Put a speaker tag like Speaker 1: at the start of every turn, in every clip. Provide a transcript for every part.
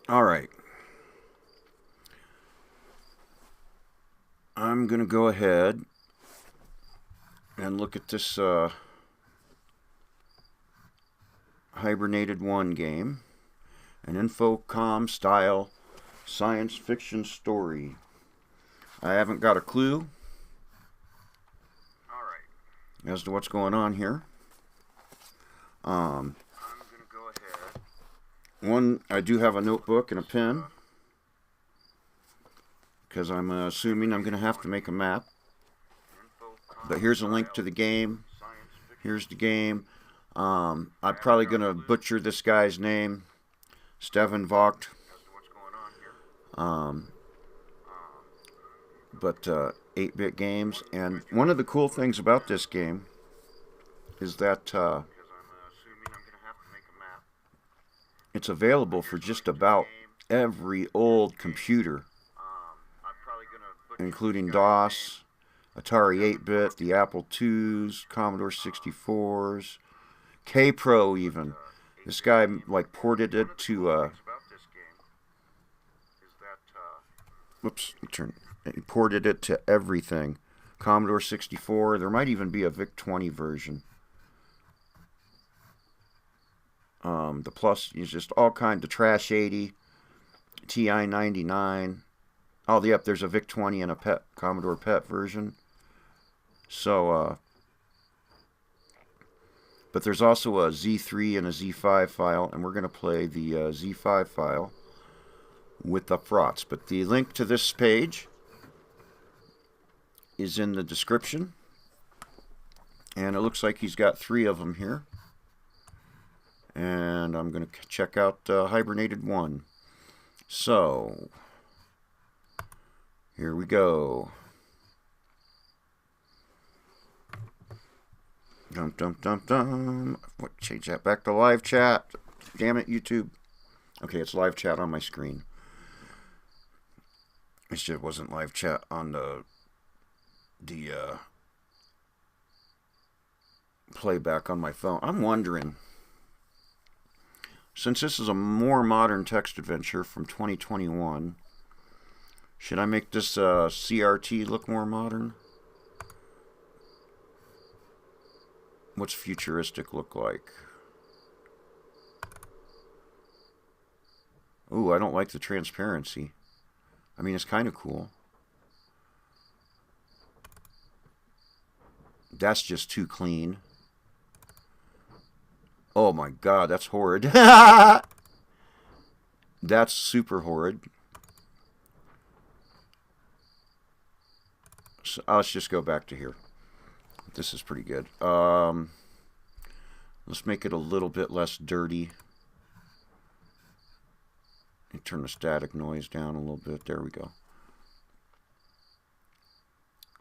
Speaker 1: All right. I'm going to go ahead and look at this Hibernated1 game. An Infocom style science fiction story. I haven't got a clue as to what's going on here. I'm going to go ahead. One, I do have a notebook and a pen because I'm assuming I'm going to have to make a map. But here's a link to the game. Here's the game. I'm probably going to butcher this guy's name, Steven Vogt. But 8-bit games. And one of the cool things about this game is that it's available for just about every old computer, including DOS, Atari 8-bit, the Apple IIs, Commodore 64s, K-Pro even. This guy like ported it to he ported it to everything. Commodore 64. There might even be a VIC-20 version. The Plus is just all kinds of Trash 80, TI 99. Oh, yep, there's a VIC-20 and a PET, Commodore PET version. So, but there's also a Z3 and a Z5 file, and we're going to play the Z5 file with the frauds. But the link to this page is in the description, and it looks like he's got 3 of them here. And I'm going to check out Hibernated1. So, here we go. Dum dum dum dum. What? Change that back to live chat. Damn it, YouTube. Okay, it's live chat on my screen. It just wasn't live chat on the playback on my phone. I'm wondering, since this is a more modern text adventure from 2021, should I make this CRT look more modern? What's futuristic look like? Ooh, I don't like the transparency. I mean, it's kind of cool. That's just too clean. Oh my god, that's horrid. That's super horrid. So, let's just go back to here. This is pretty good. Let's make it a little bit less dirty. And turn the static noise down a little bit. There we go.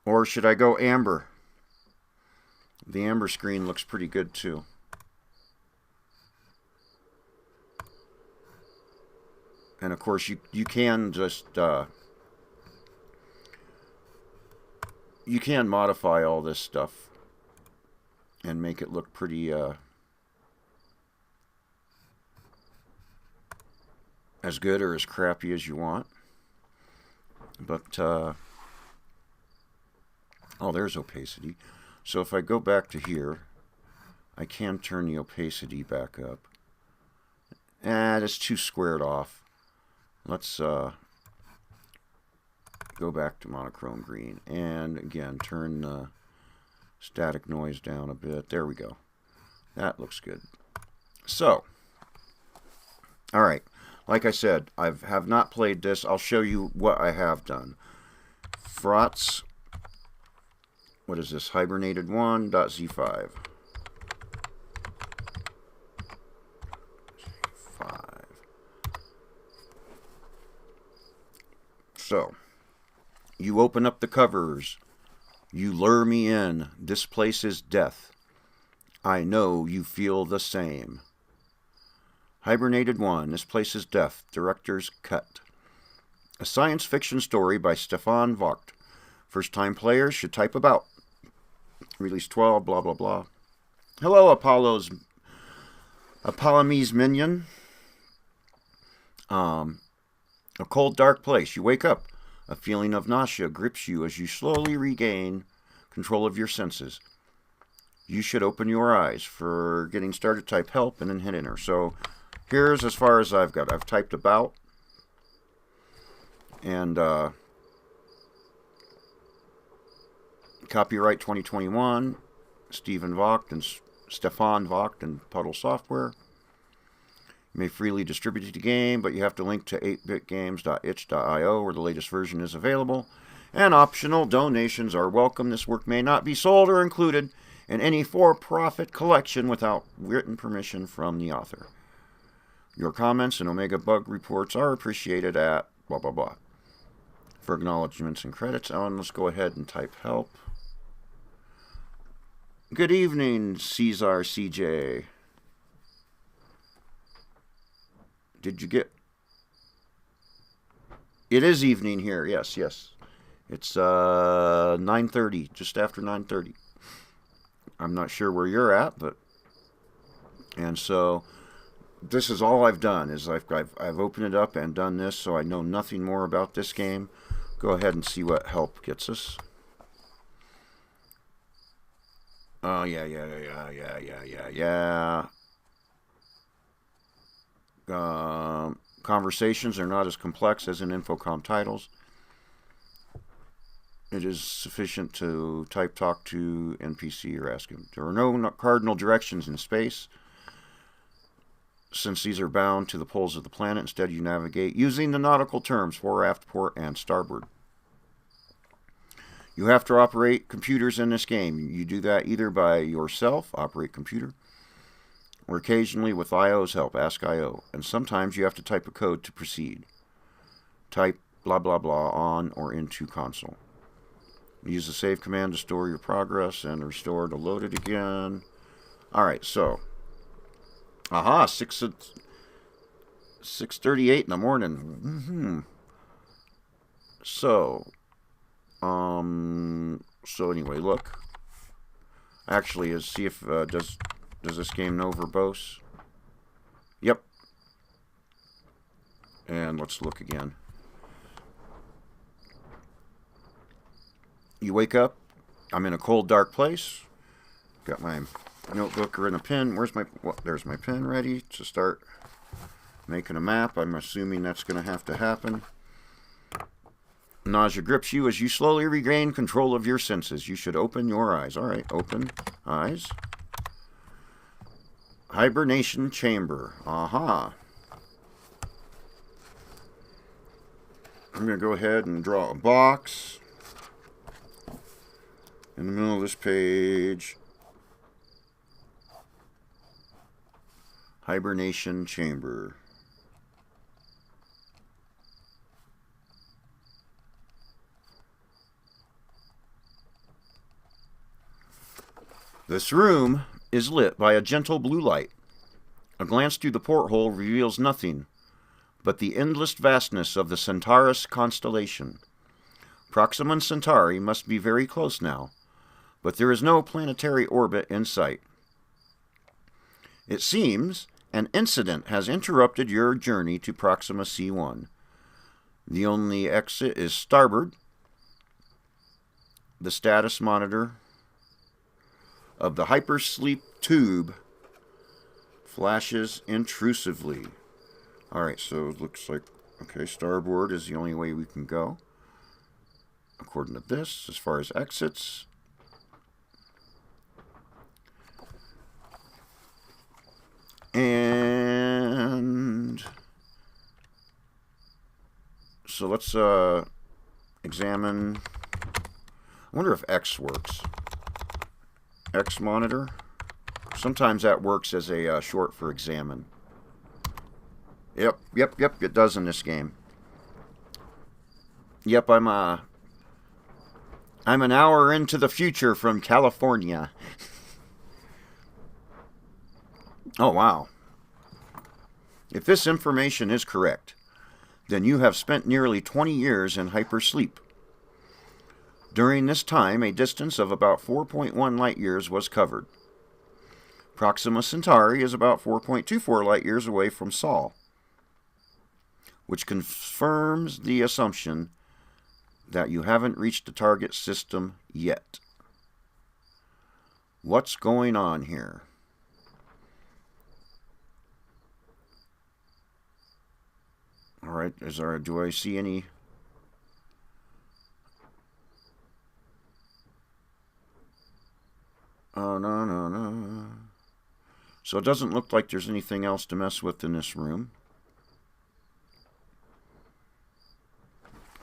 Speaker 1: Or should I go amber? The amber screen looks pretty good too. And of course you can just you can modify all this stuff and make it look pretty as good or as crappy as you want. But oh, there's opacity. So if I go back to here, I can turn the opacity back up. It's too squared off. Let's go back to monochrome green. And again, turn the static noise down a bit. There we go. That looks good. So, alright. Like I said, I have not played this. I'll show you what I have done. Frauds. What is this? Hibernated1.z5. 5. So, you open up the covers. You lure me in. This place is death. I know you feel the same. Hibernated1. This place is death. Director's cut. A science fiction story by Steven Vogt. First-time players should type about. Release 12, blah, blah, blah. Hello, Apollo's Minion. A cold, dark place. You wake up. A feeling of nausea grips you as you slowly regain control of your senses. You should open your eyes. For getting started, type help and then hit enter. So here's as far as I've got. I've typed about. And copyright 2021, Stefan Vogt and Puddle Software. You may freely distribute the game, but you have to link to 8bitgames.itch.io where the latest version is available. And optional donations are welcome. This work may not be sold or included in any for-profit collection without written permission from the author. Your comments and Omega Bug reports are appreciated at blah blah blah. For acknowledgments and credits, let's go ahead and type help. Good evening, Caesar CJ. Did you get... It is evening here, yes. It's 9:30, just after 9:30. I'm not sure where you're at, but... And so, this is all I've done, is I've opened it up and done this, so I know nothing more about this game. Go ahead and see what help gets us. Oh, yeah. Conversations are not as complex as in Infocom titles. It is sufficient to talk to NPC or ask him. There are no cardinal directions in space, since these are bound to the poles of the planet. Instead, you navigate using the nautical terms fore, aft, port, and starboard. You have to operate computers in this game. You do that either by yourself, operate computer, or occasionally with IO's help, ask IO. And sometimes you have to type a code to proceed. Type blah blah blah on or into console. Use the save command to store your progress and restore to load it again. Alright, so. Aha, 6:38 in the morning. So anyway, look. Actually, see if does this game know verbose? Yep. And let's look again. You wake up. I'm in a cold, dark place. Got my notebook or in a pen. There's my pen ready to start making a map. I'm assuming that's going to have to happen. Nausea grips you as you slowly regain control of your senses. You should open your eyes. All right, open eyes. Hibernation chamber. Aha. I'm going to go ahead and draw a box in the middle of this page. Hibernation chamber. This room is lit by a gentle blue light. A glance through the porthole reveals nothing but the endless vastness of the Centaurus constellation. Proxima Centauri must be very close now, but there is no planetary orbit in sight. It seems an incident has interrupted your journey to Proxima C1. The only exit is starboard. The status monitor of the hypersleep tube flashes intrusively. Alright, so it looks like, okay, starboard is the only way we can go, according to this, as far as exits. And so let's examine. I wonder if X works. X monitor. Sometimes that works as a short for examine. Yep, it does in this game. Yep, I'm an hour into the future from California. Oh, wow. If this information is correct, then you have spent nearly 20 years in hypersleep. During this time, a distance of about 4.1 light years was covered. Proxima Centauri is about 4.24 light years away from Sol. which confirms the assumption that you haven't reached the target system yet. What's going on here? All right, do I see any? Oh, no. So it doesn't look like there's anything else to mess with in this room.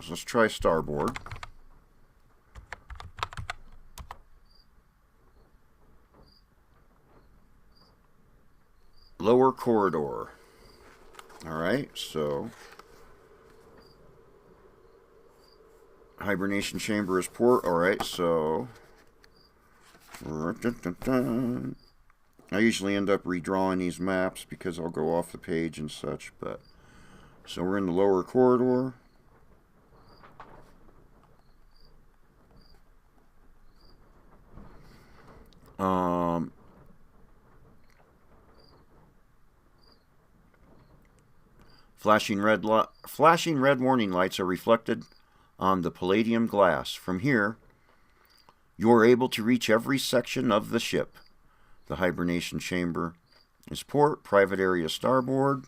Speaker 1: So let's try starboard. Lower corridor. All right, so hibernation chamber is port. All right, so I usually end up redrawing these maps because I'll go off the page and such. But so we're in the lower corridor. Flashing red warning lights are reflected on the palladium glass. From here, you are able to reach every section of the ship. The hibernation chamber is port, private area starboard.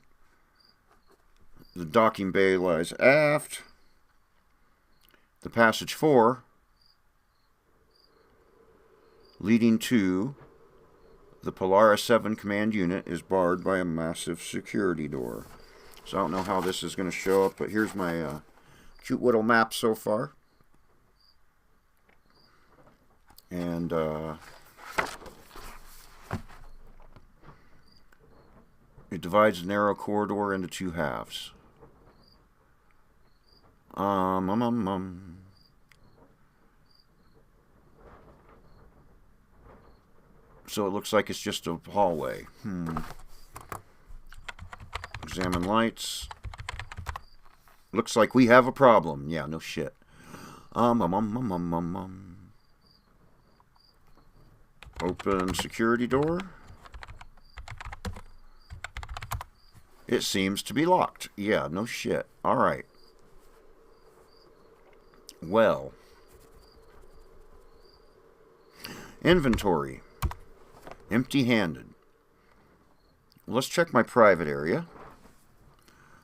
Speaker 1: The docking bay lies aft. The passage 4, leading to the Polaris 7 command unit, is barred by a massive security door. So I don't know how this is going to show up, but here's my cute little map so far. And it divides the narrow corridor into two halves. So it looks like it's just a hallway. Examine lights. Looks like we have a problem. Yeah, no shit. Open security door. It seems to be locked. Yeah, no shit. Alright. Well. Inventory. Empty-handed. Let's check my private area.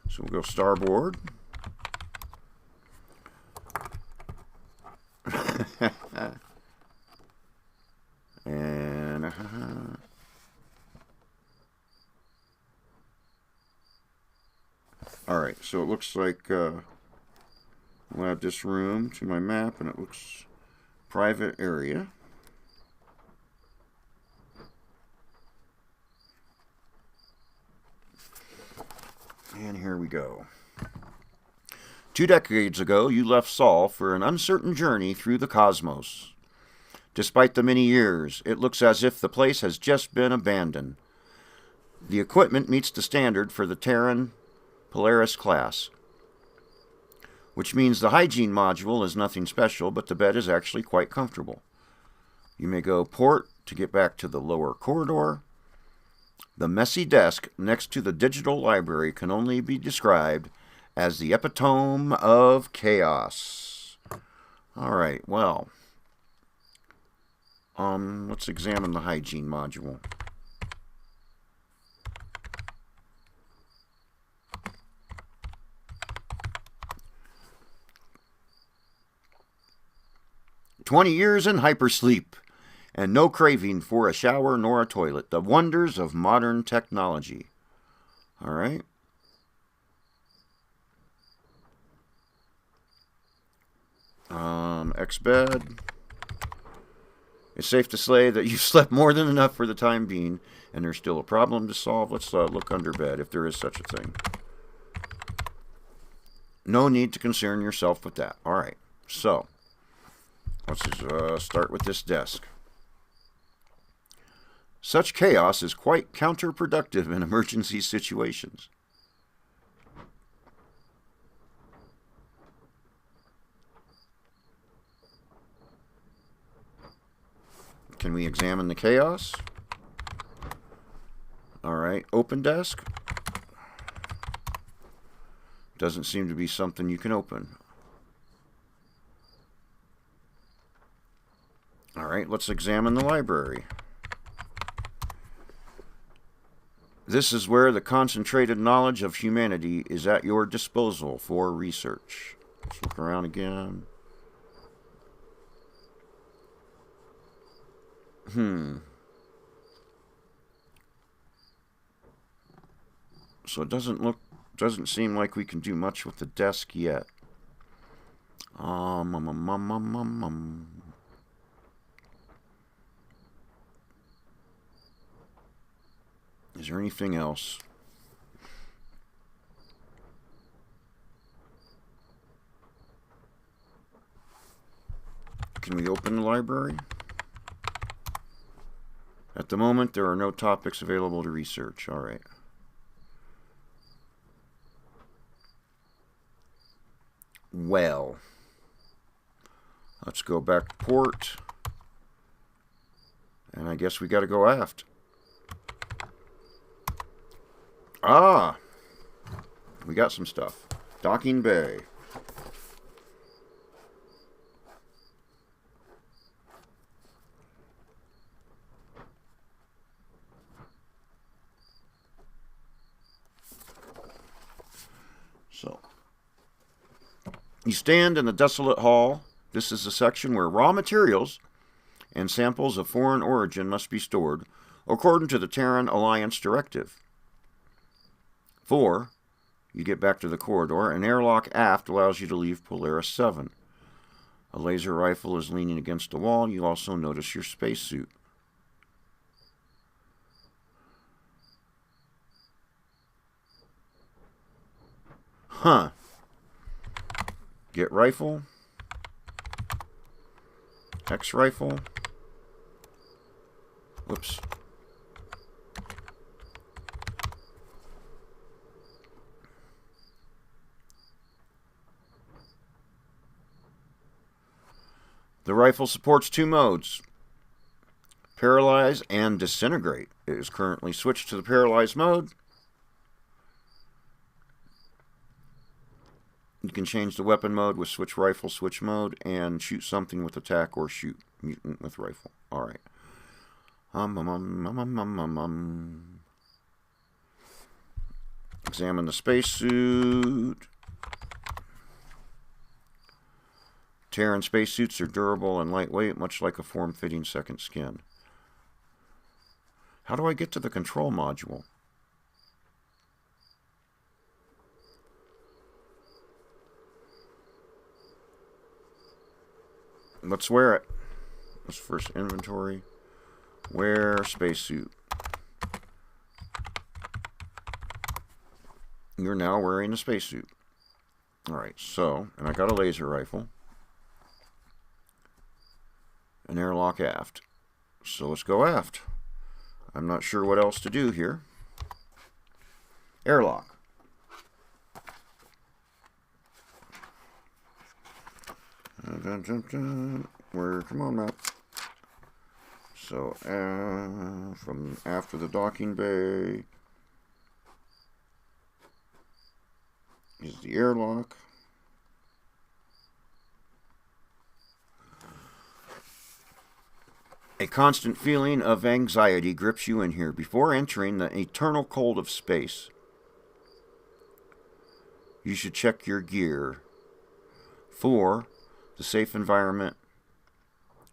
Speaker 1: So we'll go starboard. And all right, so it looks like we'll add this room to my map, and it looks private area. And here we go. 2 decades ago, you left Sol for an uncertain journey through the cosmos. Despite the many years, it looks as if the place has just been abandoned. The equipment meets the standard for the Terran Polaris class, which means the hygiene module is nothing special, but the bed is actually quite comfortable. You may go port to get back to the lower corridor. The messy desk next to the digital library can only be described as the epitome of chaos. All right, well, let's examine the hygiene module. "20 years in hypersleep, and no craving for a shower nor a toilet. The wonders of modern technology." All right. X-bed. It's safe to say that you've slept more than enough for the time being, and there's still a problem to solve. Let's look under bed, if there is such a thing. No need to concern yourself with that. All right. So, let's just, start with this desk. Such chaos is quite counterproductive in emergency situations. Can we examine the chaos? All right, open desk. Doesn't seem to be something you can open. Alright, let's examine the library. This is where the concentrated knowledge of humanity is at your disposal for research. Let's look around again. So it doesn't seem like we can do much with the desk yet. Is there anything else? Can we open the library? At the moment, there are no topics available to research. All right. Well, let's go back to port. And I guess we got to go aft. Ah! We got some stuff. Docking bay. So, you stand in the desolate hall. This is the section where raw materials and samples of foreign origin must be stored according to the Terran Alliance directive. 4. You get back to the corridor. An airlock aft allows you to leave Polaris 7. A laser rifle is leaning against the wall. You also notice your spacesuit. Huh. Get rifle. X rifle. Whoops. The rifle supports 2 modes, paralyze and disintegrate. It is currently switched to the paralyzed mode. You can change the weapon mode with switch rifle, switch mode, and shoot something with attack or shoot mutant with rifle. Alright. Examine the spacesuit. Terran spacesuits are durable and lightweight, much like a form-fitting second skin. How do I get to the control module? Let's wear it. Let's first inventory. Wear spacesuit. You're now wearing a spacesuit. Alright, so, and I got a laser rifle. An airlock aft. So let's go aft. I'm not sure what else to do here. Airlock. Where? Come on, map. So, from after the docking bay is the airlock. A constant feeling of anxiety grips you in here before entering the eternal cold of space. You should check your gear. 4. The safe environment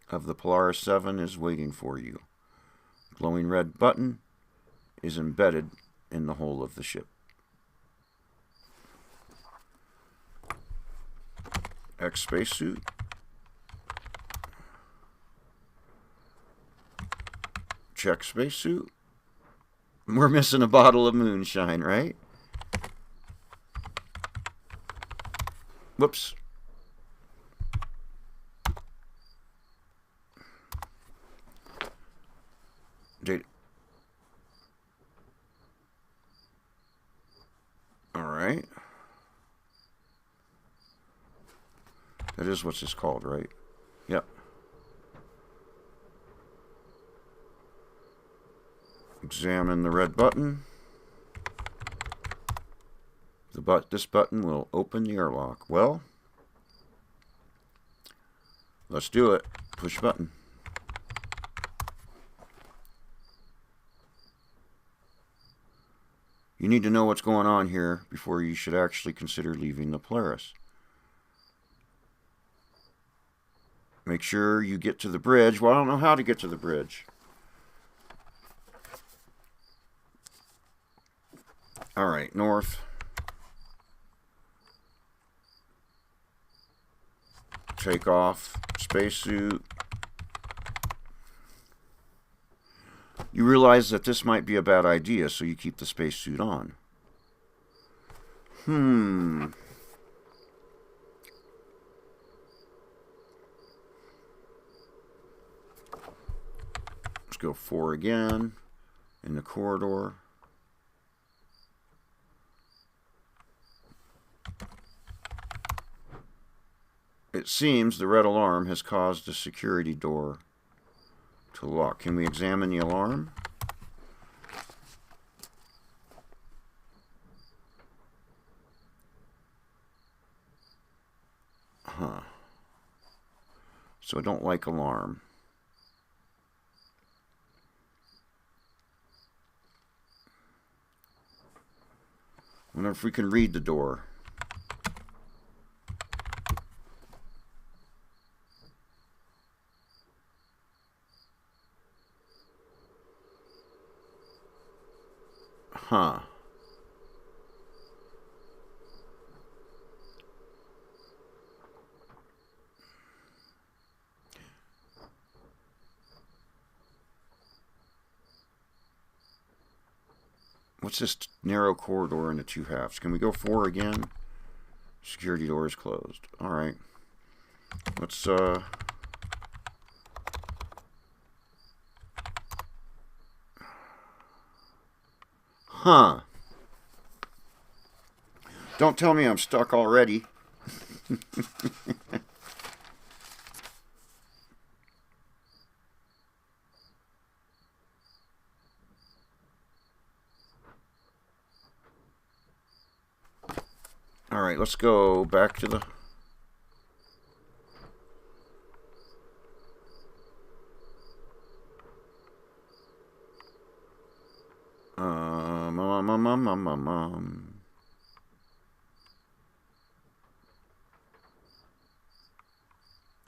Speaker 1: of the Polaris 7 is waiting for you. Glowing red button is embedded in the hull of the ship. X spacesuit. Check spacesuit. We're missing a bottle of moonshine, right? Whoops. Alright. That is what it's called, right? Yep. Examine the red button. The this button will open the airlock. Well, let's do it. Push button. You need to know what's going on here before you should actually consider leaving the Polaris. Make sure you get to the bridge. Well, I don't know how to get to the bridge. All right, north. Take off. Spacesuit. You realize that this might be a bad idea, so you keep the spacesuit on. Let's go 4 again in the corridor. It seems the red alarm has caused the security door to lock. Can we examine the alarm? So I don't like alarm. Wonder if we can read the door. What's this narrow corridor into 2 halves? Can we go 4 again? Security door is closed. All right. Let's Don't tell me I'm stuck already. All right, let's go back to the...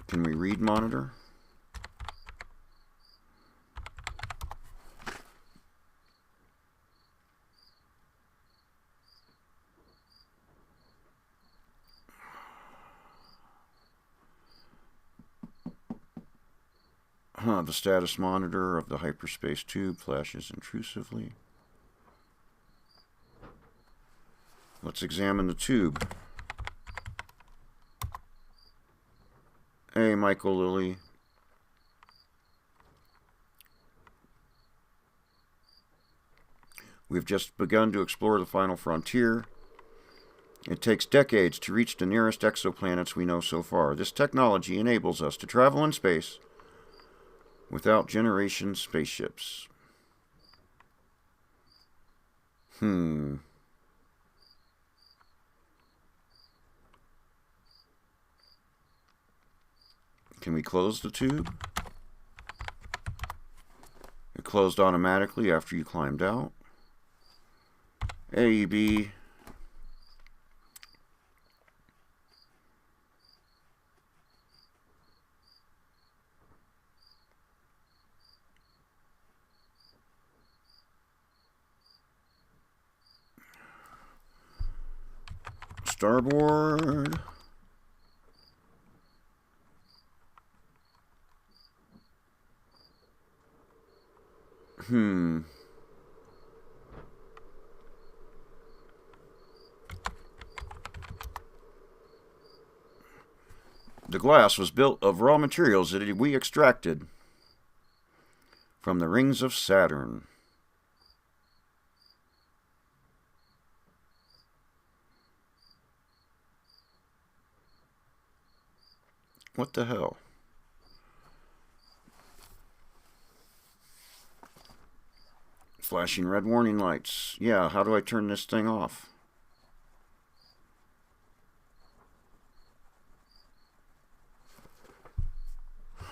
Speaker 1: Can we read monitor? The status monitor of the hyperspace tube flashes intrusively. Let's examine the tube. Hey, Michael Lilly. We've just begun to explore the final frontier. It takes decades to reach the nearest exoplanets we know so far. This technology enables us to travel in space without generation spaceships. Can we close the tube? It closed automatically after you climbed out. AEB. Starboard. The glass was built of raw materials that we extracted from the rings of Saturn. What the hell? Flashing red warning lights. Yeah, how do I turn this thing off?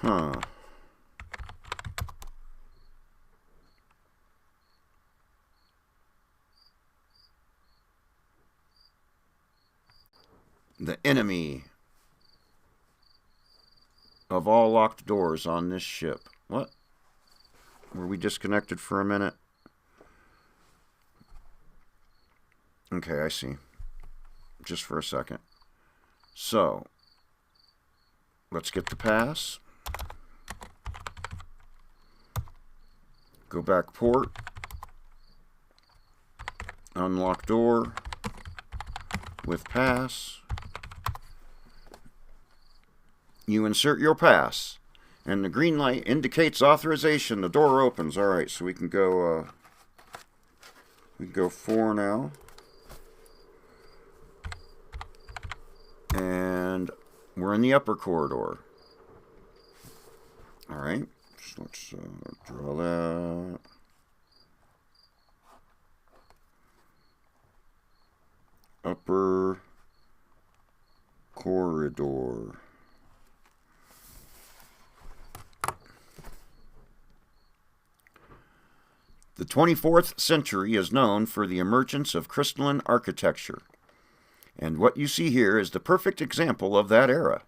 Speaker 1: Huh. The enemy of all locked doors on this ship. What? Were we disconnected for a minute? Okay, I see. Just for a second. So, let's get the pass. Go back port. Unlock door with pass. You insert your pass, and the green light indicates authorization. The door opens. All right, so we can go 4 now. And we're in the upper corridor. All right, so let's draw that. Upper corridor. The 24th century is known for the emergence of crystalline architecture. And what you see here is the perfect example of that era.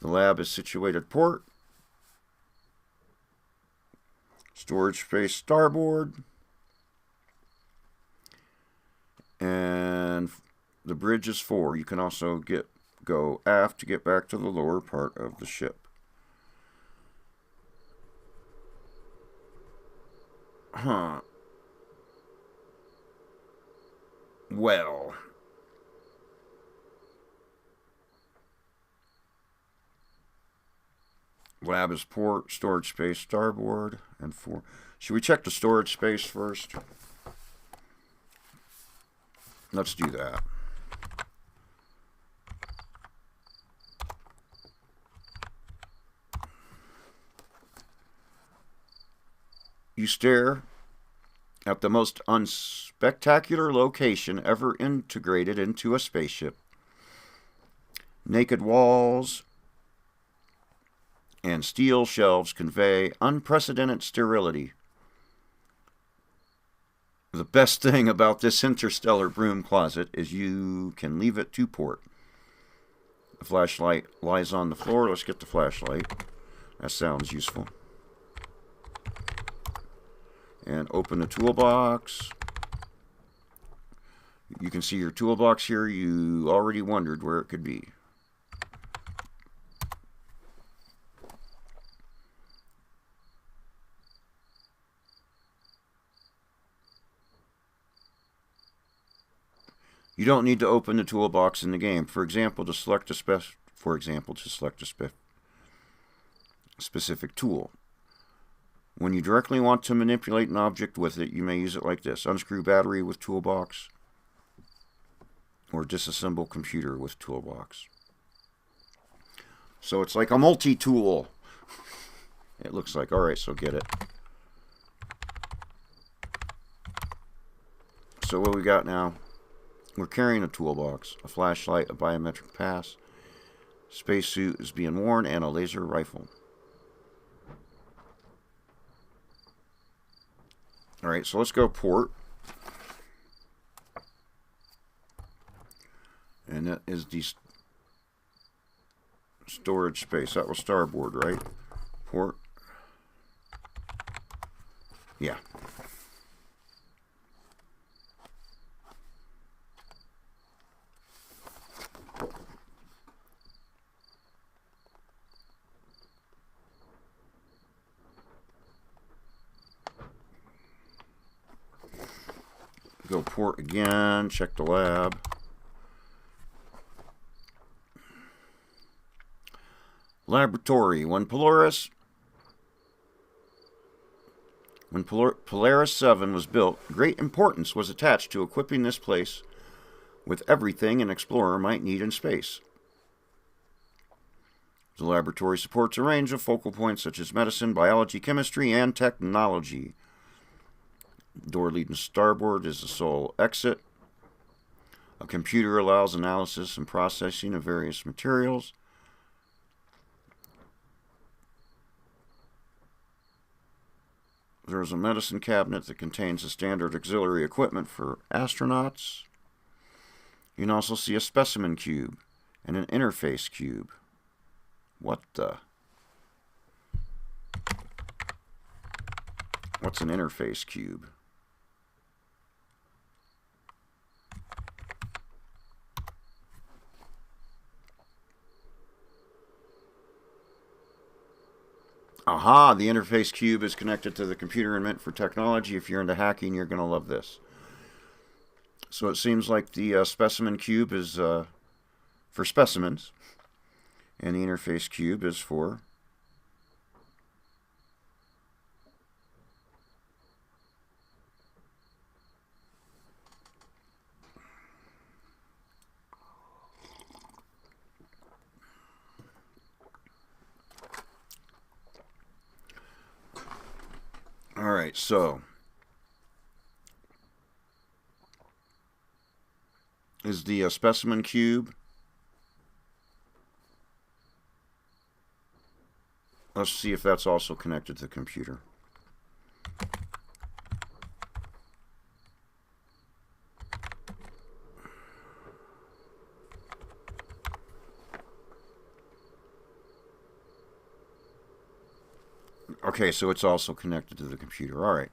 Speaker 1: The lab is situated port. Storage space starboard. And the bridge is 4. You can also go aft to get back to the lower part of the ship. Huh. Well. Lab is port, storage space starboard, and 4. Should we check the storage space first? Let's do that. You stare at the most unspectacular location ever integrated into a spaceship. Naked walls and steel shelves convey unprecedented sterility. The best thing about this interstellar broom closet is you can leave it to port. The flashlight lies on the floor. Let's get the flashlight. That sounds useful. And open the toolbox. You can see your toolbox here. You already wondered where it could be. You don't need to open the toolbox in the game. For example, to select a specific tool. When you directly want to manipulate an object with it, you may use it like this. Unscrew battery with toolbox. Or disassemble computer with toolbox. So it's like a multi-tool. It looks like. Alright, so get it. So what we got now? We're carrying a toolbox, a flashlight, a biometric pass, spacesuit is being worn, and a laser rifle. Alright, so let's go port. And that is the storage space. That was starboard, right? Port. Yeah. Go port again, check the lab. Laboratory. When Polaris 7 was built, great importance was attached to equipping this place with everything an explorer might need in space. The laboratory supports a range of focal points such as medicine, biology, chemistry, and technology. Door leading to starboard is the sole exit. A computer allows analysis and processing of various materials. There's a medicine cabinet that contains the standard auxiliary equipment for astronauts. You can also see a specimen cube and an interface cube. What the? What's an interface cube? Aha, the interface cube is connected to the computer and meant for technology. If you're into hacking, you're going to love this. So it seems like the specimen cube is for specimens, and the interface cube is for all right, so is the specimen cube. Let's see if that's also connected to the computer. Okay, so it's also connected to the computer. All right.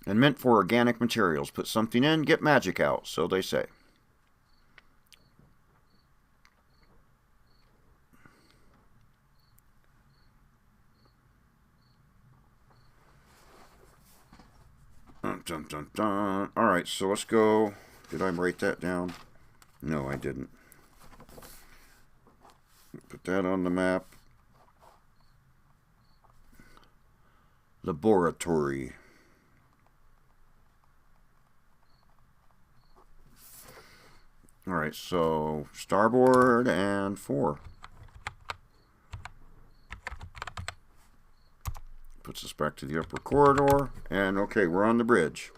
Speaker 1: And meant for organic materials. Put something in, get magic out, so they say. Dun, dun, dun, dun. All right, so let's go. Did I write that down? No, I didn't. Put that on the map. Laboratory. All right, so starboard and 4. Puts us back to the upper corridor. And okay, we're on the bridge.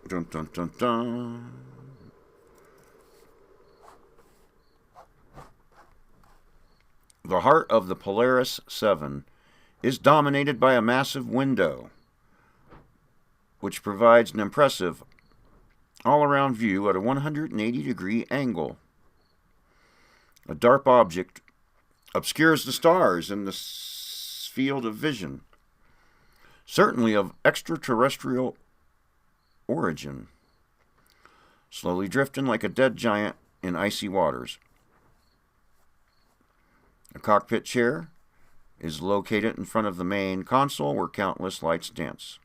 Speaker 1: Dun, dun, dun, dun. The heart of the Polaris 7 is dominated by a massive window, which provides an impressive all-around view at a 180-degree angle. A dark object obscures the stars in the field of vision, certainly of extraterrestrial origin, slowly drifting like a dead giant in icy waters. A cockpit chair is located in front of the main console where countless lights dance.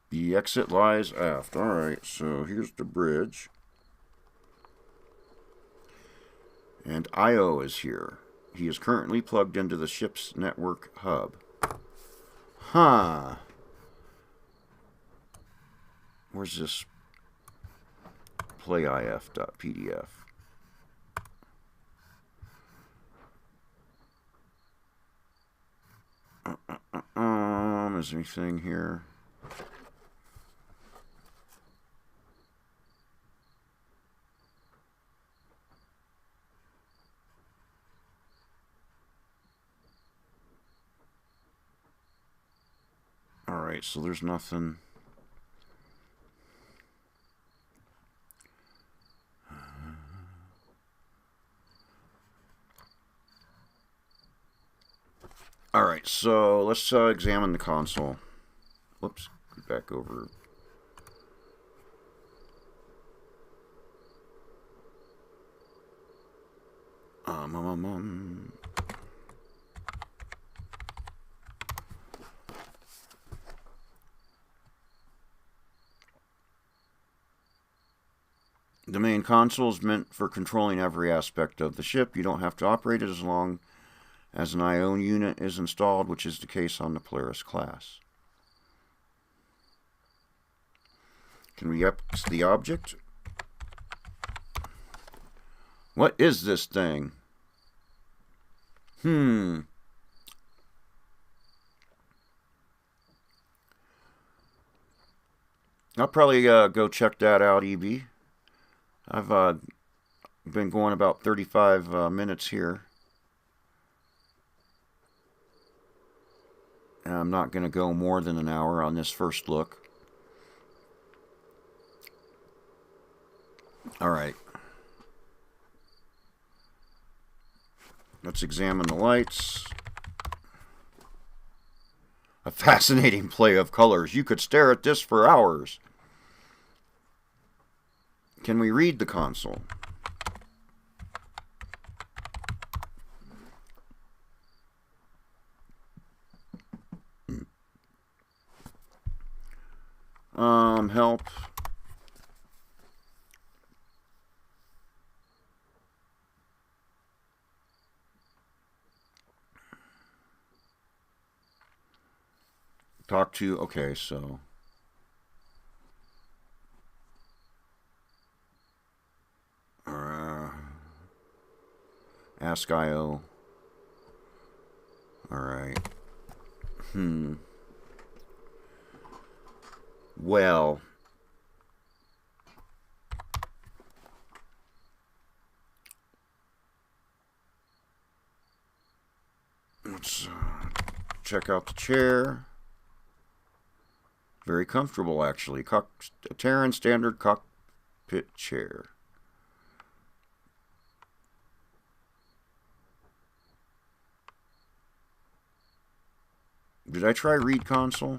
Speaker 1: The exit lies aft. Alright, so here's the bridge. And I.O. is here. He is currently plugged into the ship's network hub. Huh. Where's this playif.pdf? Is there anything here? Alright, so there's nothing. Alright, so let's examine the console. Whoops, go back over. The main console is meant for controlling every aspect of the ship. You don't have to operate it as long as an I.O. unit is installed, which is the case on the Polaris class. Can we X the object? What is this thing? I'll probably go check that out, EB. I've been going about 35 minutes here. I'm not going to go more than an hour on this first look. All right. Let's examine the lights. A fascinating play of colors. You could stare at this for hours. Can we read the console? Help. Talk to, okay, so. Ask IO. Alright. Well. Let's check out the chair. Very comfortable, actually. Terran standard cockpit chair. Did I try read console?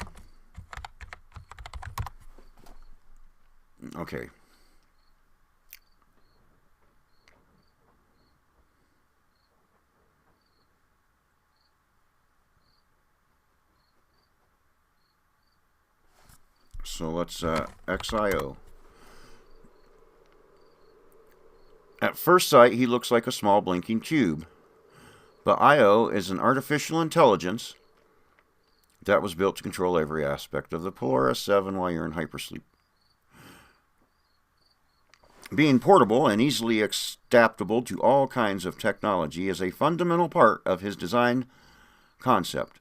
Speaker 1: Okay. So let's XIO. At first sight, he looks like a small blinking cube. But IO is an artificial intelligence that was built to control every aspect of the Polaris 7 while you're in hypersleep. Being portable and easily adaptable to all kinds of technology is a fundamental part of his design concept,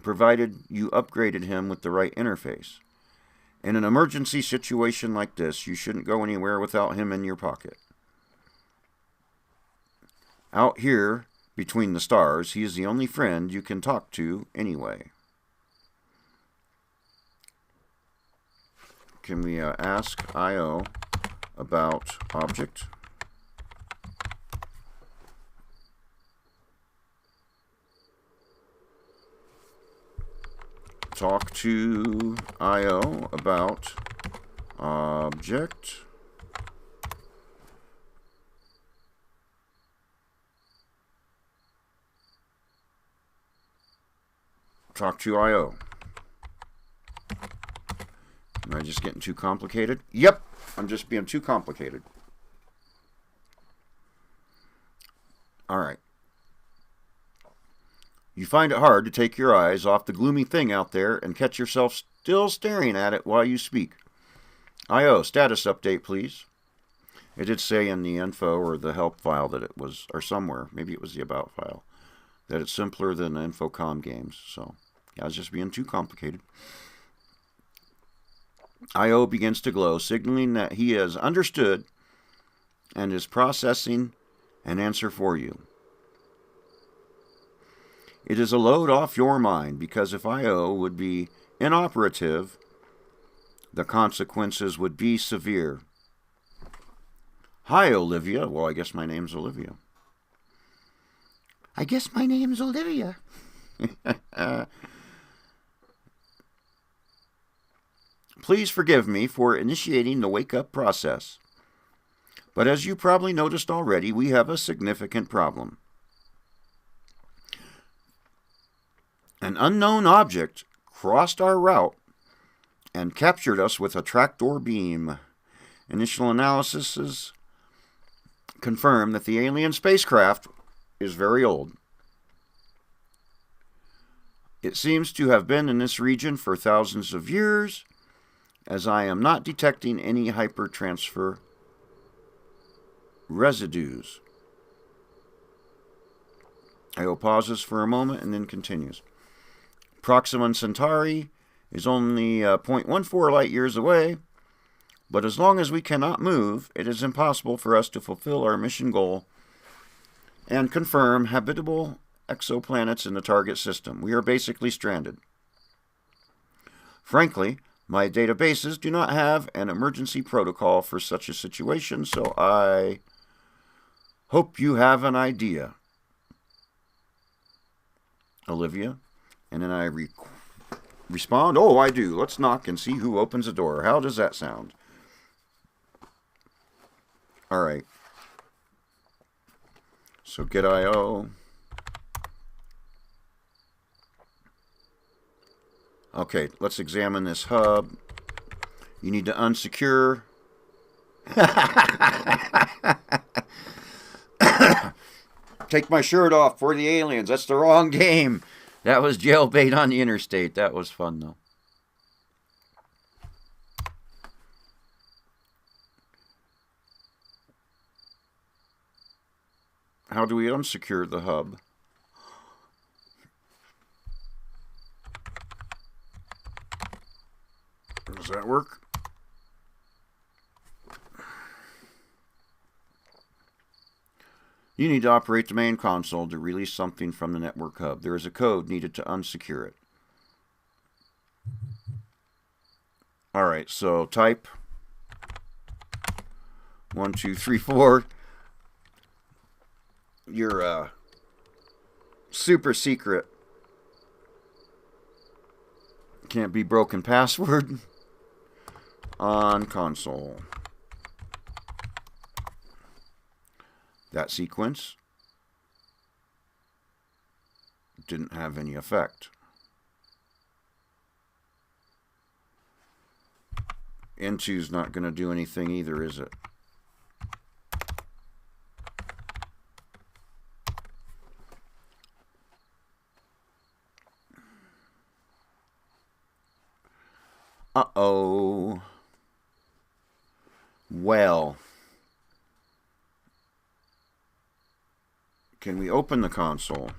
Speaker 1: provided you upgraded him with the right interface. In an emergency situation like this, you shouldn't go anywhere without him in your pocket. Out here, between the stars, he is the only friend you can talk to anyway. Can we ask IO about object? Talk to IO about object. Talk to IO. Am I just getting too complicated? Yep, I'm just being too complicated. All right. You find it hard to take your eyes off the gloomy thing out there and catch yourself still staring at it while you speak. IO, status update, please. It did say in the info or the help file that it was, or somewhere, maybe it was the about file, that it's simpler than the Infocom games. So, yeah, I was just being too complicated. IO begins to glow, signaling that he has understood and is processing an answer for you. It is a load off your mind, because if IO would be inoperative, the consequences would be severe. Hi, Olivia. Well, I guess my name's Olivia. I guess my name's Olivia. Please forgive me for initiating the wake-up process. But as you probably noticed already, we have a significant problem. An unknown object crossed our route and captured us with a tractor beam. Initial analyses confirm that the alien spacecraft is very old. It seems to have been in this region for thousands of years, as I am not detecting any hypertransfer residues. IO pauses for a moment and then continues. Proxima Centauri is only 0.14 light years away, but as long as we cannot move, it is impossible for us to fulfill our mission goal and confirm habitable exoplanets in the target system. We are basically stranded. Frankly, my databases do not have an emergency protocol for such a situation, so I hope you have an idea. Olivia. And then I respond, oh, I do. Let's knock and see who opens the door. How does that sound? All right. So get IO. Okay, let's examine this hub. You need to unsecure. Take my shirt off for the aliens. That's the wrong game. That was jailbait on the interstate. That was fun, though. How do we unsecure the hub? Does that work? You need to operate the main console to release something from the network hub. There is a code needed to unsecure it. All right, so type 1, 2, 3, 4. Your super secret can't be broken password on console. That sequence didn't have any effect. N2's not going to do anything either, is it? Uh-oh. Well. Can we open the console?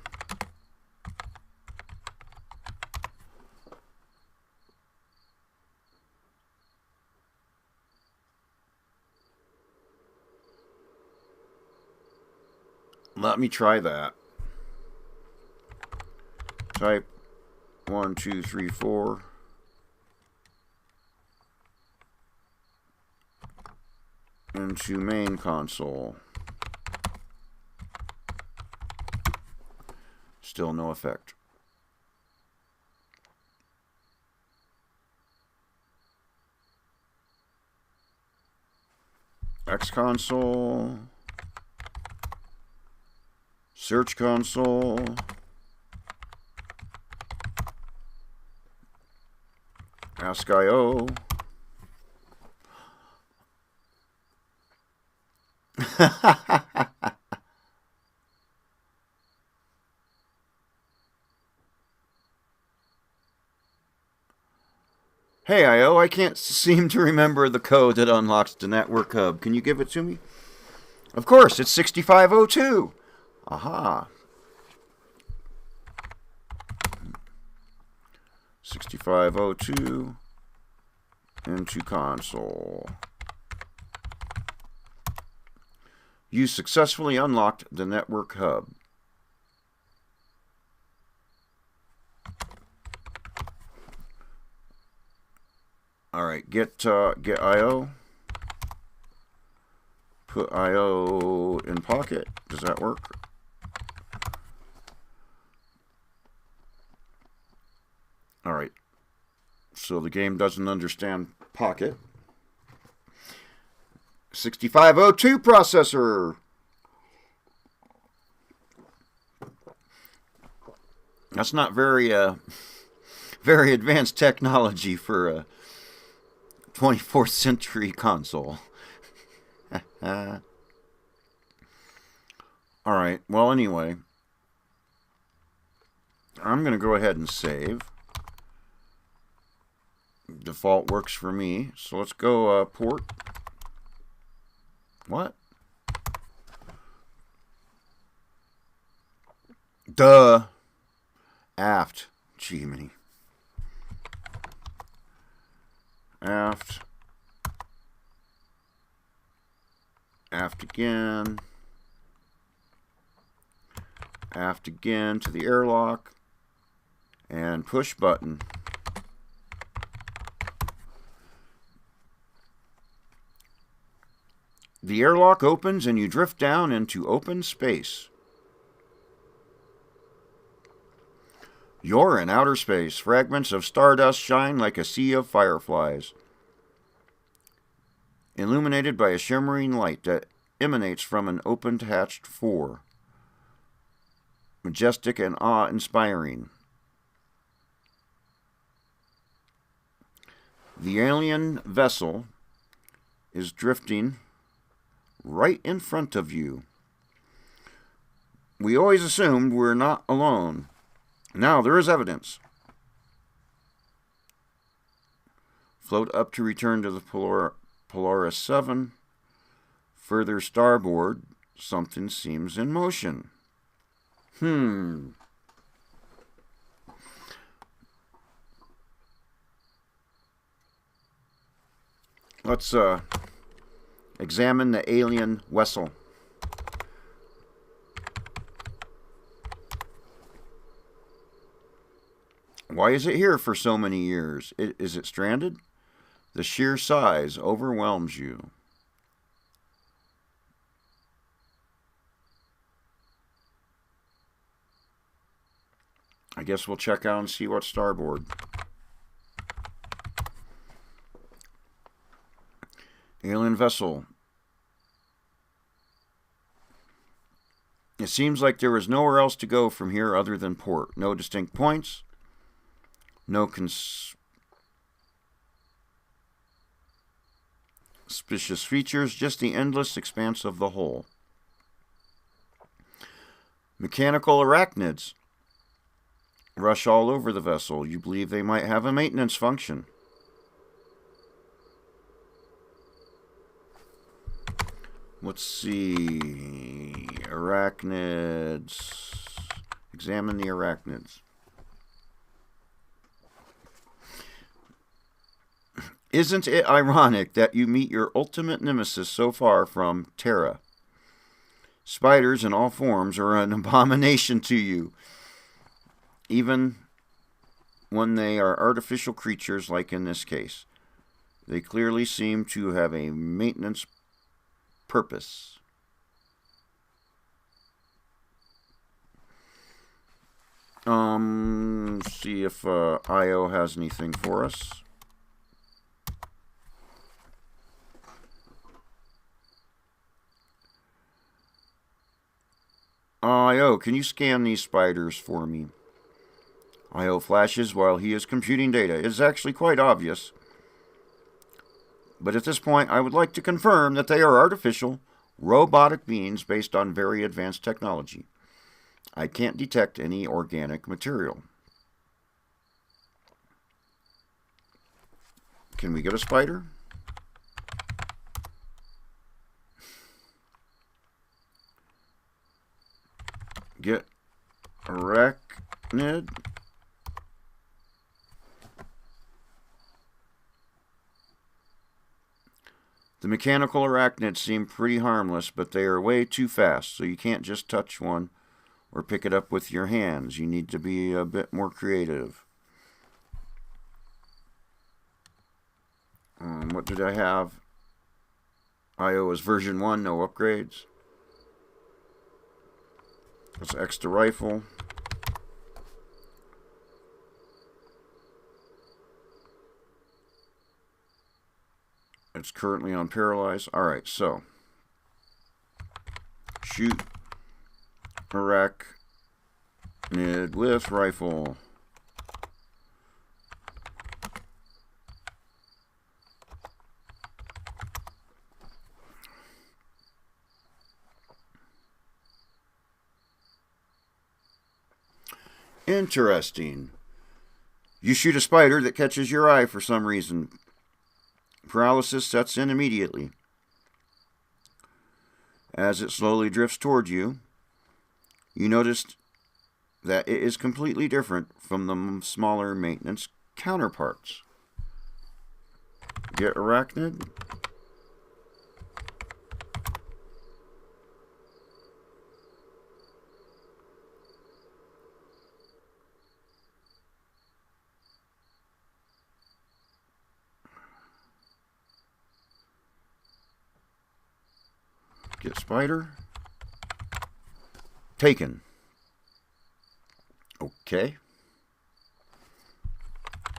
Speaker 1: Let me try that. Type 1, 2, 3, 4. Into main console. Still no effect. X console. Search console. Ask IO. Hey, IO, I can't seem to remember the code that unlocks the network hub. Can you give it to me? Of course, it's 6502. Aha. 6502 into console. You successfully unlocked the network hub. All right, get IO. Put IO in pocket. Does that work? All right. So the game doesn't understand pocket. 6502 processor. That's not very very advanced technology for a 24th century console. All right. Well, anyway, I'm going to go ahead and save. Default works for me. So let's go port. What? Duh. Aft. Jiminy. Aft. Aft again. Aft again to the airlock. And push button. The airlock opens and you drift down into open space. You're in outer space. Fragments of stardust shine like a sea of fireflies, illuminated by a shimmering light that emanates from an opened hatched fore. Majestic and awe-inspiring. The alien vessel is drifting right in front of you. We always assumed we're not alone. Now there is evidence. Float up to return to the Polaris 7. Further starboard, something seems in motion. Let's examine the alien vessel. Why is it here for so many years? Is it stranded? The sheer size overwhelms you. I guess we'll check out and see what's starboard. Alien vessel. It seems like there is nowhere else to go from here other than port. No distinct points. No suspicious features. Just the endless expanse of the hull. Mechanical arachnids rush all over the vessel. You believe they might have a maintenance function. Let's see. Arachnids. Examine the arachnids. Isn't it ironic that you meet your ultimate nemesis so far from Terra? Spiders in all forms are an abomination to you, even when they are artificial creatures like in this case. They clearly seem to have a maintenance purpose. See if IO has anything for us. IO, can you scan these spiders for me? IO flashes while he is computing data. It is actually quite obvious. But at this point, I would like to confirm that they are artificial, robotic beings based on very advanced technology. I can't detect any organic material. Can we get a spider? Get arachnid. The mechanical arachnids seem pretty harmless, but they are way too fast, so you can't just touch one or pick it up with your hands. You need to be a bit more creative. What did I have? IO is version 1, no upgrades. That's extra rifle. It's currently on paralyzed. Alright, so shoot arachnid with rifle. Interesting. You shoot a spider that catches your eye for some reason. Paralysis sets in immediately. As it slowly drifts toward you, you noticed that it is completely different from the smaller maintenance counterparts. Get arachnid. Get spider. Taken. Okay.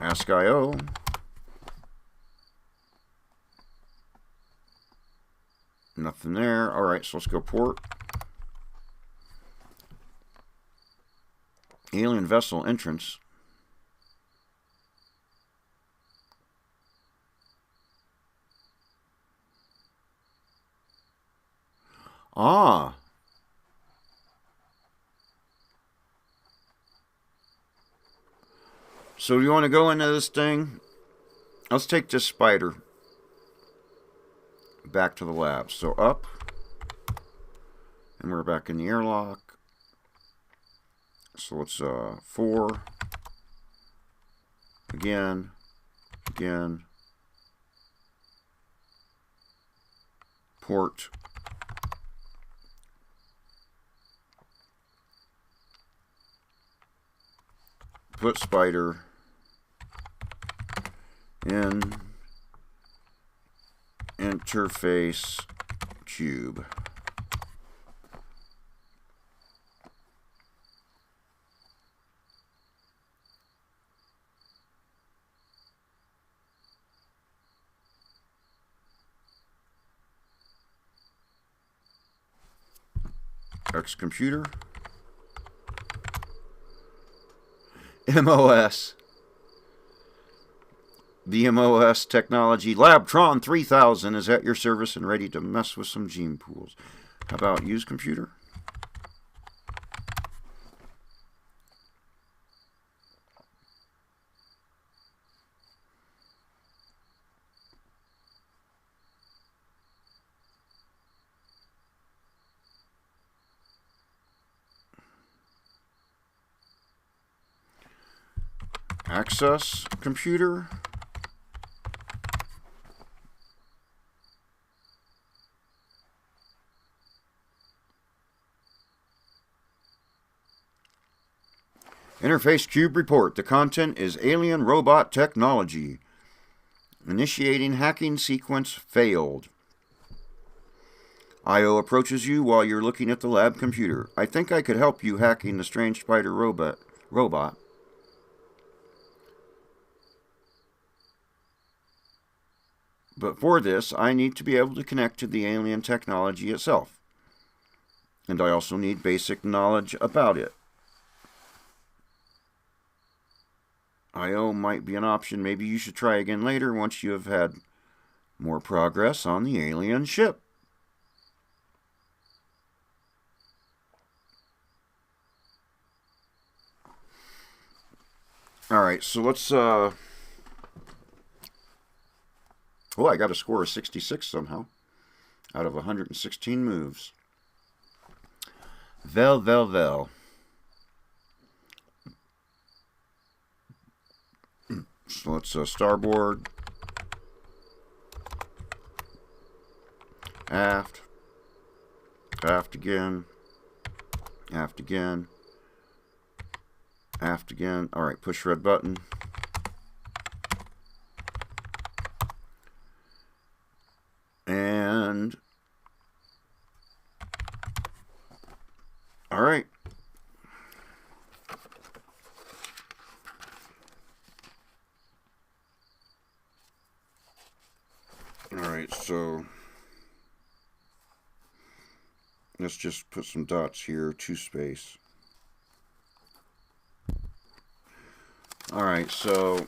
Speaker 1: Ask IO. Nothing there. Alright, so let's go port. Alien vessel entrance. Ah. So do you want to go into this thing? Let's take this spider back to the lab. So up. And we're back in the airlock. So let's 4. Again. Port. Put spider in interface cube. X computer. MOS. The MOS technology Labtron 3000 is at your service and ready to mess with some gene pools. How about use computer? Access computer. Interface cube report. The content is alien robot technology. Initiating hacking sequence failed. IO approaches you while you're looking at the lab computer. I think I could help you hacking the strange spider robot. But for this, I need to be able to connect to the alien technology itself. And I also need basic knowledge about it. IO might be an option. Maybe you should try again later once you have had more progress on the alien ship. Alright, so let's... Oh, I got a score of 66 somehow. Out of 116 moves. Vel. So let's starboard. Aft. Aft again. Aft again. Aft again. Alright, push red button. And all right. All right, so let's just put some dots here, 2 space. All right, so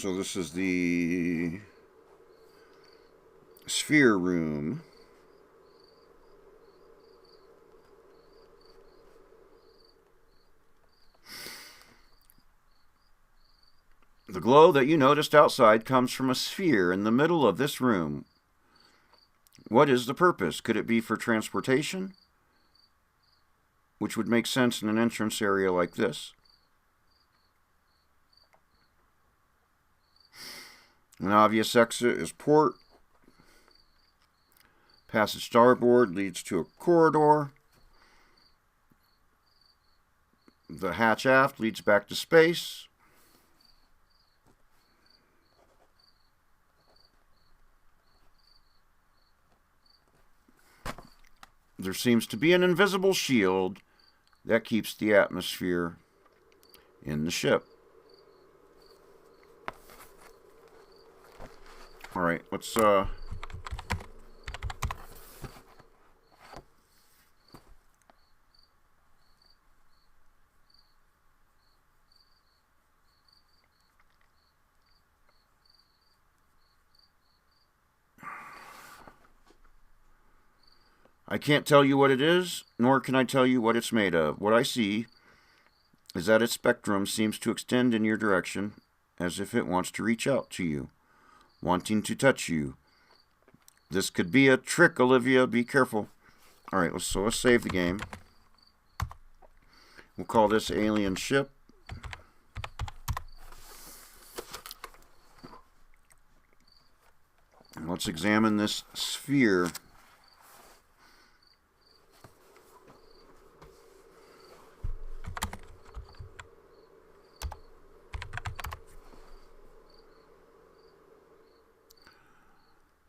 Speaker 1: this is the sphere room. The glow that you noticed outside comes from a sphere in the middle of this room. What is the purpose? Could it be for transportation? Which would make sense in an entrance area like this. An obvious exit is port. Passage starboard leads to a corridor. The hatch aft leads back to space. There seems to be an invisible shield that keeps the atmosphere in the ship. All right, let's I can't tell you what it is, nor can I tell you what it's made of. What I see is that its spectrum seems to extend in your direction as if it wants to reach out to you, wanting to touch you. This could be a trick, Olivia. Be careful. All right, let's save the game. We'll call this alien ship. And let's examine this sphere.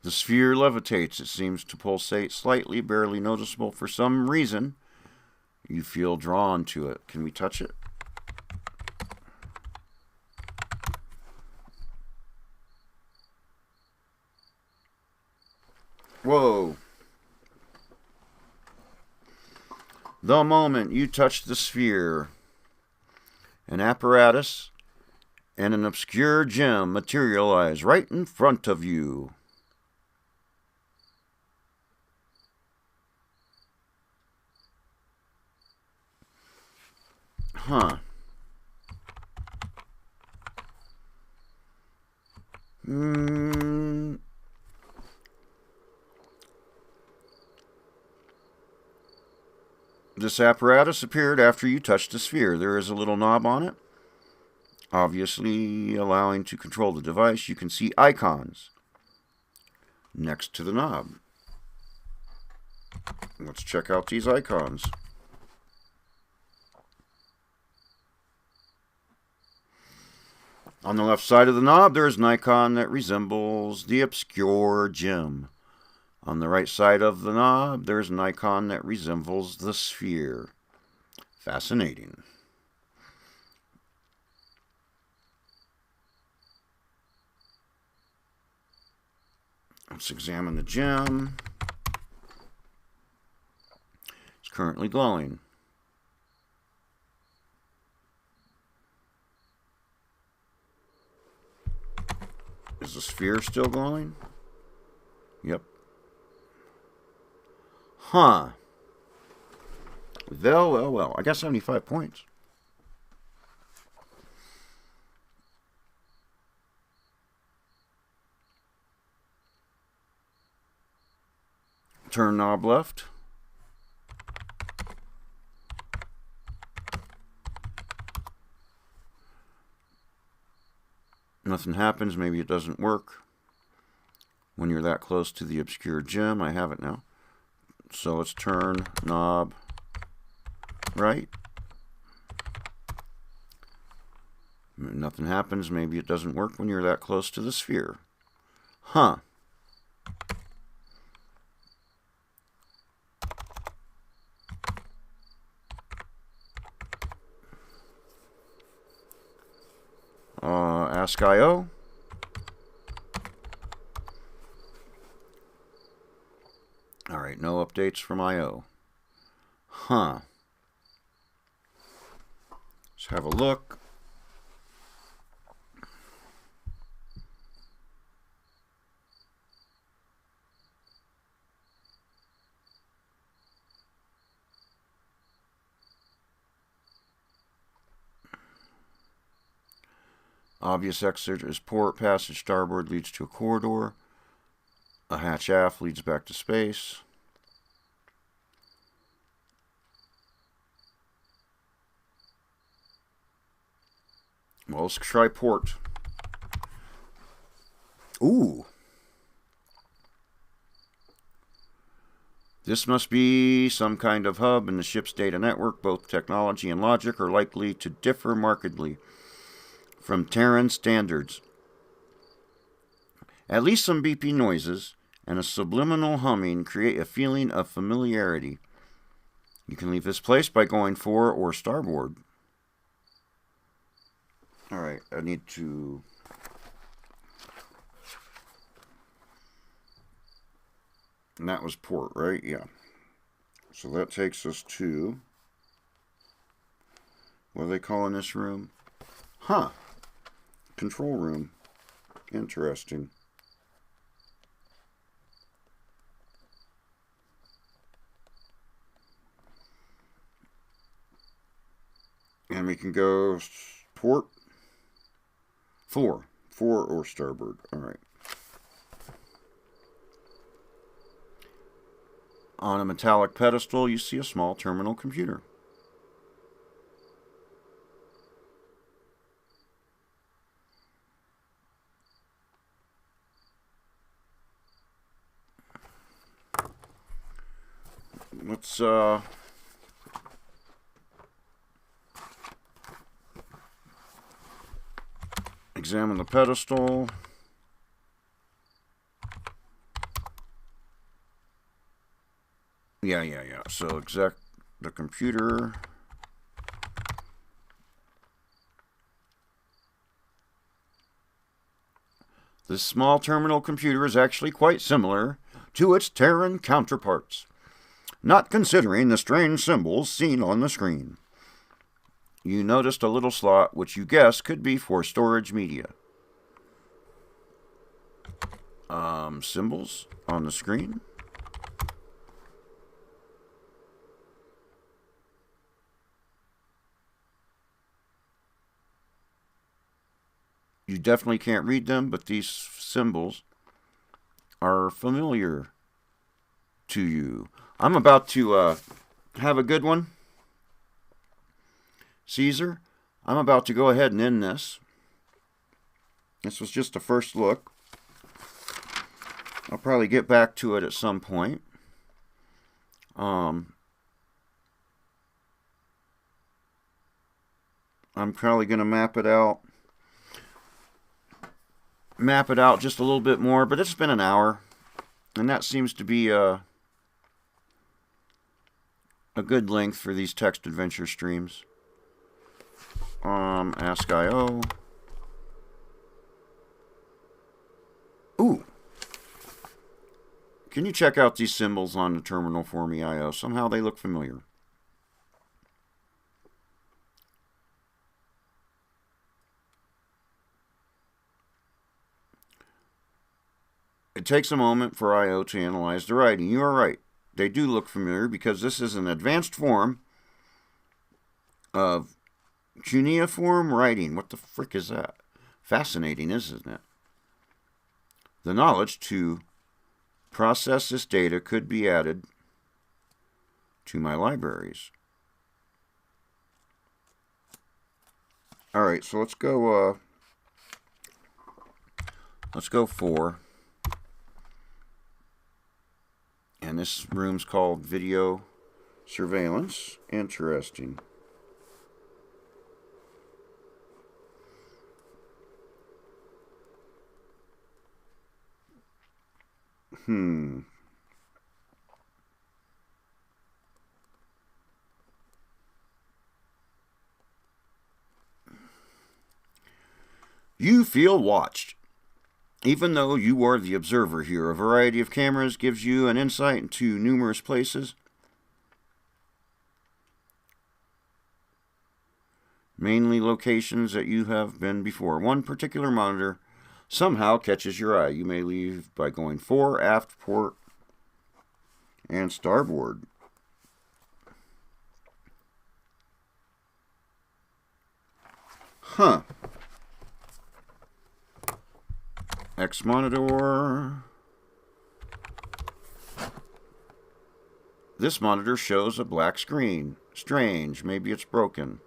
Speaker 1: The sphere levitates. It seems to pulsate slightly, barely noticeable. For some reason, you feel drawn to it. Can we touch it? Whoa. The moment you touch the sphere, an apparatus and an obscure gem materialize right in front of you. Huh. This apparatus appeared after you touched the sphere. There is a little knob on it, obviously allowing to control the device. You can see icons next to the knob. Let's check out these icons. On the left side of the knob, there is an icon that resembles the obscure gem. On the right side of the knob, there is an icon that resembles the sphere. Fascinating. Let's examine the gem. It's currently glowing. Is the sphere still glowing? Yep. Huh. Well. I got 75 points. Turn knob left. Nothing happens. Maybe it doesn't work when you're that close to the obscure gem. I have it now. So let's turn knob right. Nothing happens. Maybe it doesn't work when you're that close to the sphere. Huh. Ask IO. Alright, no updates from IO. Huh. Let's have a look. Obvious exit is port. Passage starboard leads to a corridor. A hatch aft leads back to space. Well, let's try port. Ooh. This must be some kind of hub in the ship's data network. Both technology and logic are likely to differ markedly from Terran standards. At least some beeping noises and a subliminal humming create a feeling of familiarity. You can leave this place by going forward or starboard. Alright, I need to... And that was port, right? Yeah. So that takes us to... What are they calling this room? Huh. Control room. Interesting. And we can go port. Forward or starboard. Alright. On a metallic pedestal, you see a small terminal computer. Let's examine the pedestal. Yeah. So the computer. This small terminal computer is actually quite similar to its Terran counterparts, not considering the strange symbols seen on the screen. You noticed a little slot which you guess could be for storage media. Symbols on the screen. You definitely can't read them, but these symbols are familiar to you. I'm about to have a good one. Caesar, I'm about to go ahead and end this. This was just a first look. I'll probably get back to it at some point. I'm probably going to map it out just a little bit more, but it's been an hour, and that seems to be a good length for these text adventure streams. Ask IO. Ooh. Can you check out these symbols on the terminal for me, IO? Somehow they look familiar. It takes a moment for IO to analyze the writing. You are right. They do look familiar because this is an advanced form of cuneiform writing. What the frick is that? Fascinating, isn't it? The knowledge to process this data could be added to my libraries. Alright, so let's go 4. And this room's called Video Surveillance. Interesting. You feel watched. Even though you are the observer here, a variety of cameras gives you an insight into numerous places. Mainly locations that you have been before. One particular monitor somehow catches your eye. You may leave by going fore, aft, port, and starboard. Huh. X monitor. This monitor shows a black screen. Strange. Maybe it's broken.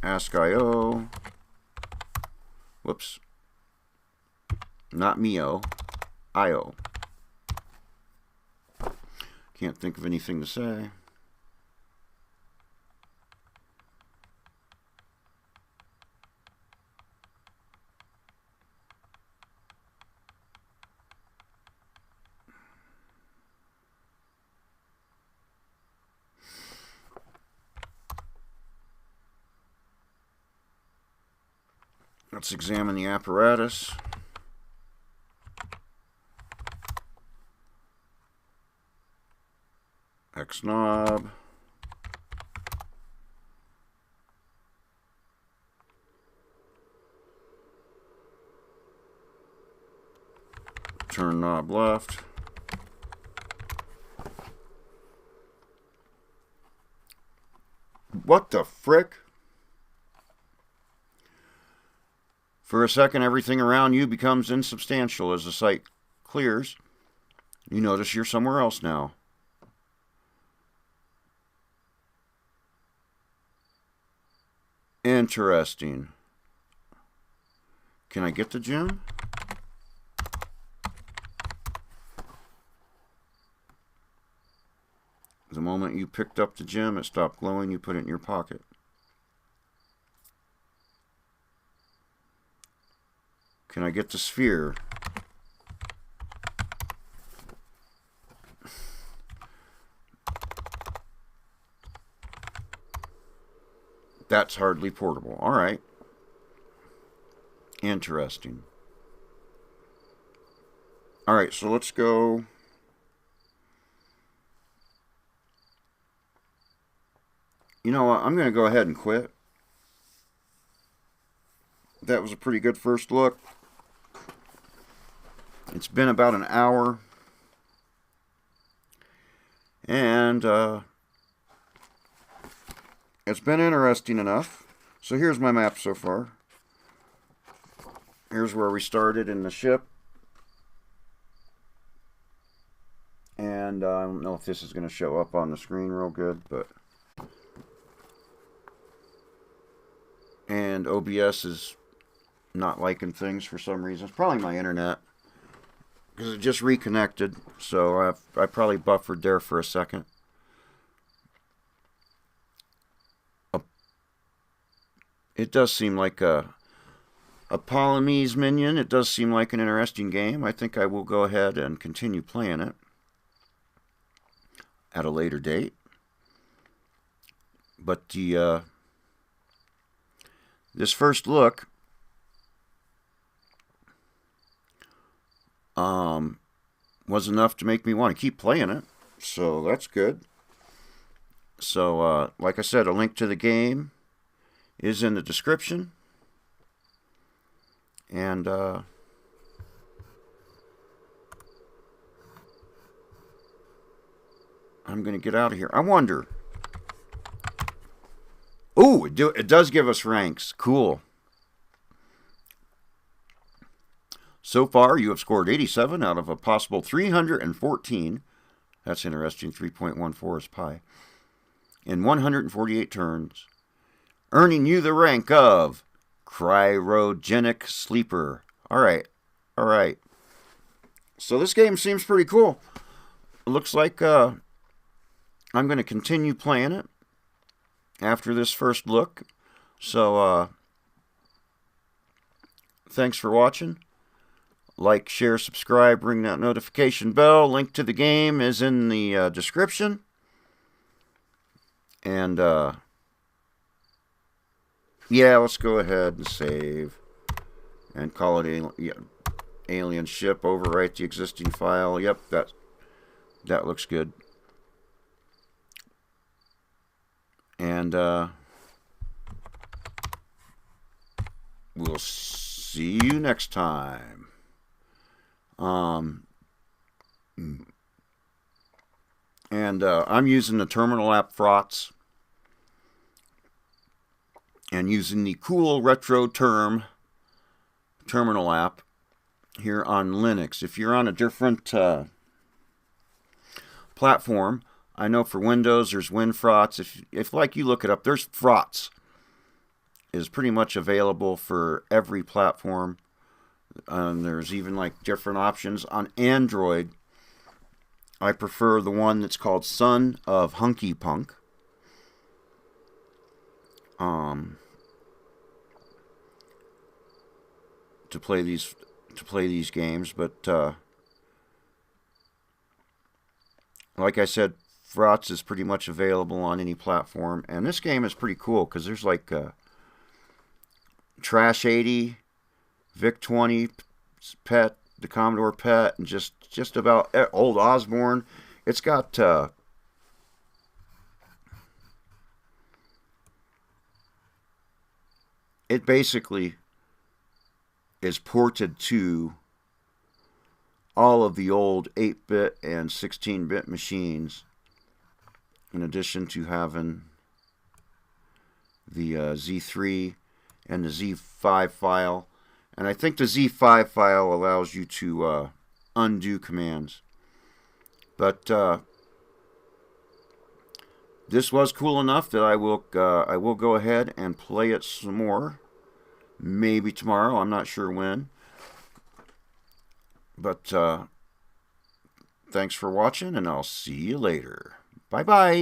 Speaker 1: Ask IO. Whoops. Not Mio. IO. Can't think of anything to say. Let's examine the apparatus. X knob. Turn knob left. What the frick? For a second, everything around you becomes insubstantial. As the sight clears, you notice you're somewhere else now. Interesting. Can I get the gem? The moment you picked up the gem, it stopped glowing. You put it in your pocket. Can I get the sphere? That's hardly portable. All right. Interesting. All right, so let's go. You know what? I'm going to go ahead and quit. That was a pretty good first look. It's been about an hour. And it's been interesting enough. So here's my map so far. Here's where we started in the ship. And I don't know if this is going to show up on the screen real good, but... And OBS is not liking things for some reason. It's probably my internet. Because it just reconnected. So I probably buffered there for a second. It does seem like a Polynesian minion. It does seem like an interesting game. I think I will go ahead and continue playing it at a later date. But the this first look was enough to make me want to keep playing it. So that's good. So like I said, a link to the game is in the description. And I'm going to get out of here. I wonder. Ooh, it does give us ranks. Cool. So far, you have scored 87 out of a possible 314. That's interesting. 3.14 is pi. In 148 turns. Earning you the rank of Cryogenic Sleeper. Alright. Alright. So this game seems pretty cool. It looks like I'm going to continue playing it after this first look. So, thanks for watching. Like, share, subscribe, ring that notification bell. Link to the game is in the description. And, yeah, let's go ahead and save. And call it alien ship. Overwrite the existing file. Yep, that looks good. And we'll see you next time. And I'm using the terminal app Frotz. And using the cool retro terminal app here on Linux. If you're on a different platform, I know for Windows there's WinFrotz. If like you look it up, there's Frotz. Is pretty much available for every platform. There's even like different options on Android. I prefer the one that's called Son of Hunky Punk. To play these games, but like I said, Frotz is pretty much available on any platform, and this game is pretty cool because there's like Trash 80, Vic 20, Pet, the Commodore Pet, and just about old Osborne. It's got it basically is ported to all of the old 8-bit and 16-bit machines, in addition to having the Z3 and the Z5 file. And I think the Z5 file allows you to undo commands. But this was cool enough that I will go ahead and play it some more. Maybe tomorrow, I'm not sure when. But thanks for watching, and I'll see you later. Bye-bye.